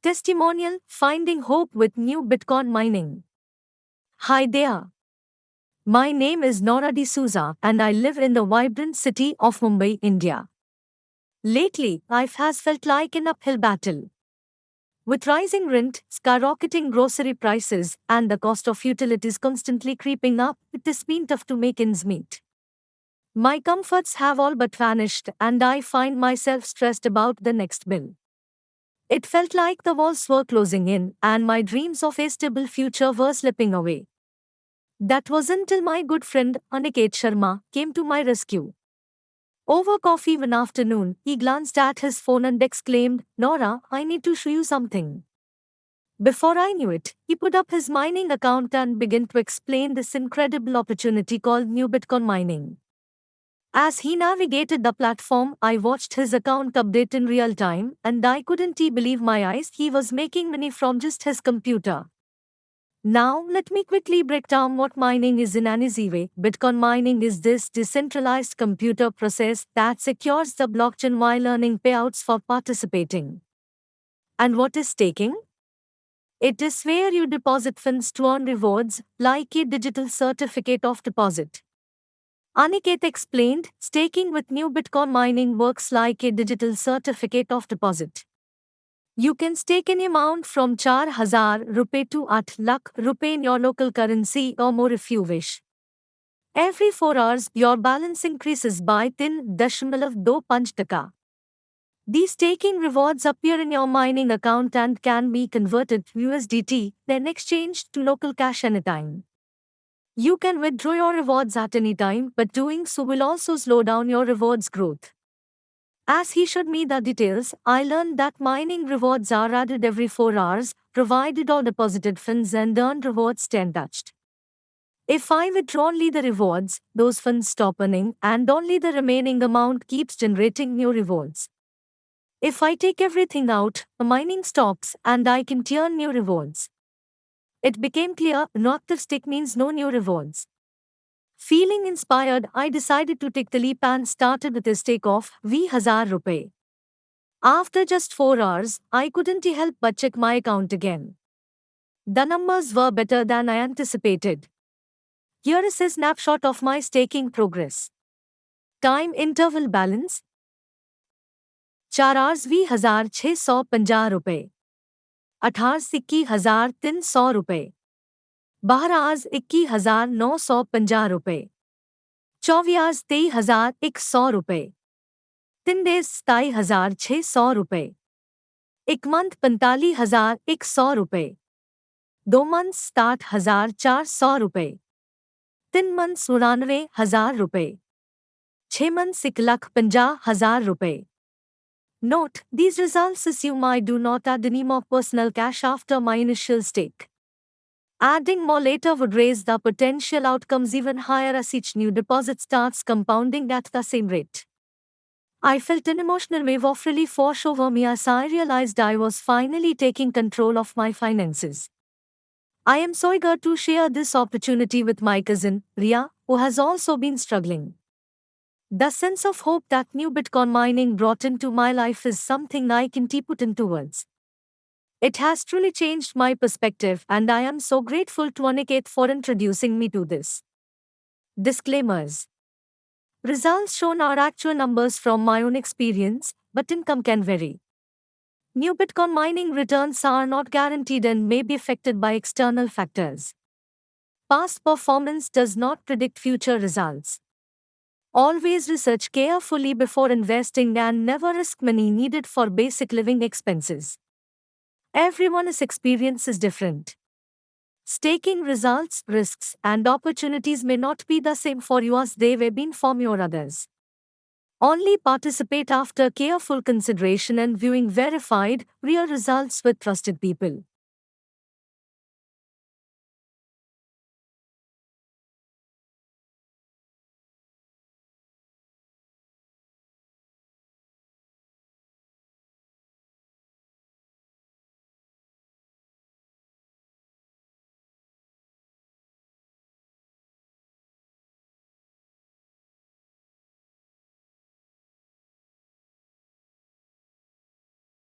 Testimonial: Finding Hope with New Bitcoin Mining. Hi there. My name is Nora D'Souza and I live in the vibrant city of Mumbai, India. Lately, life has felt like an uphill battle. With rising rent, skyrocketing grocery prices, and the cost of utilities constantly creeping up, it has been tough to make ends meet. My comforts have all but vanished, and I find myself stressed about the next bill. It felt like the walls were closing in, and my dreams of a stable future were slipping away. That was until my good friend Aniket Sharma came to my rescue. Over coffee one afternoon, he glanced at his phone and exclaimed, "Nora, I need to show you something." Before I knew it, he put up his mining account and began to explain this incredible opportunity called New Bitcoin Mining. As he navigated the platform, I watched his account update in real time, and I couldn't believe my eyes. He was making money from just his computer. Now, let me quickly break down what mining is in an easy way. Bitcoin mining is this decentralized computer process that secures the blockchain while earning payouts for participating. And what is staking? It is where you deposit funds to earn rewards, like a digital certificate of deposit. Aniket explained, staking with New Bitcoin Mining works like a digital certificate of deposit. You can stake any amount from 4,000 rupee to 8 lakh rupee in your local currency or more if you wish. Every 4 hours, your balance increases by 10.25%. These staking rewards appear in your mining account and can be converted to USDT, then exchanged to local cash anytime. You can withdraw your rewards at any time, but doing so will also slow down your rewards growth. As he showed me the details, I learned that mining rewards are added every 4 hours, provided all deposited funds and earned rewards stay untouched. If I withdraw only the rewards, those funds stop earning and only the remaining amount keeps generating new rewards. If I take everything out, the mining stops and I can earn new rewards. It became clear not to stick means no new rewards. Feeling inspired, I decided to take the leap and started with a stake of 1,000 rupee. After just 4 hours, I couldn't help but check my account again. The numbers were better than I anticipated. Here is a snapshot of my staking progress. Time interval balance 4 hours 20,650 रुपए 8 hours 21,300 रुपए 12 hours 21,950 रुपए 24 hours 23,100 रुपए 3 days 27,600 रुपए 1 month 45,100 रुपए 2 months 60,400 रुपए 3 months 99,000 रुपए 6 months 1,50,000 रुपए. Note, these results assume I do not add any more personal cash after my initial stake. Adding more later would raise the potential outcomes even higher as each new deposit starts compounding at the same rate. I felt an emotional wave of relief wash over me as I realized I was finally taking control of my finances. I am so eager to share this opportunity with my cousin, Ria, who has also been struggling. The sense of hope that New Bitcoin Mining brought into my life is something I can't put into words. It has truly changed my perspective, and I am so grateful to Aniket for introducing me to this. Disclaimers: results shown are actual numbers from my own experience, but income can vary. New Bitcoin mining returns are not guaranteed and may be affected by external factors. Past performance does not predict future results. Always research carefully before investing and never risk money needed for basic living expenses. Everyone's experience is different. Staking results, risks, and opportunities may not be the same for you as they have been for your others. Only participate after careful consideration and viewing verified, real results with trusted people.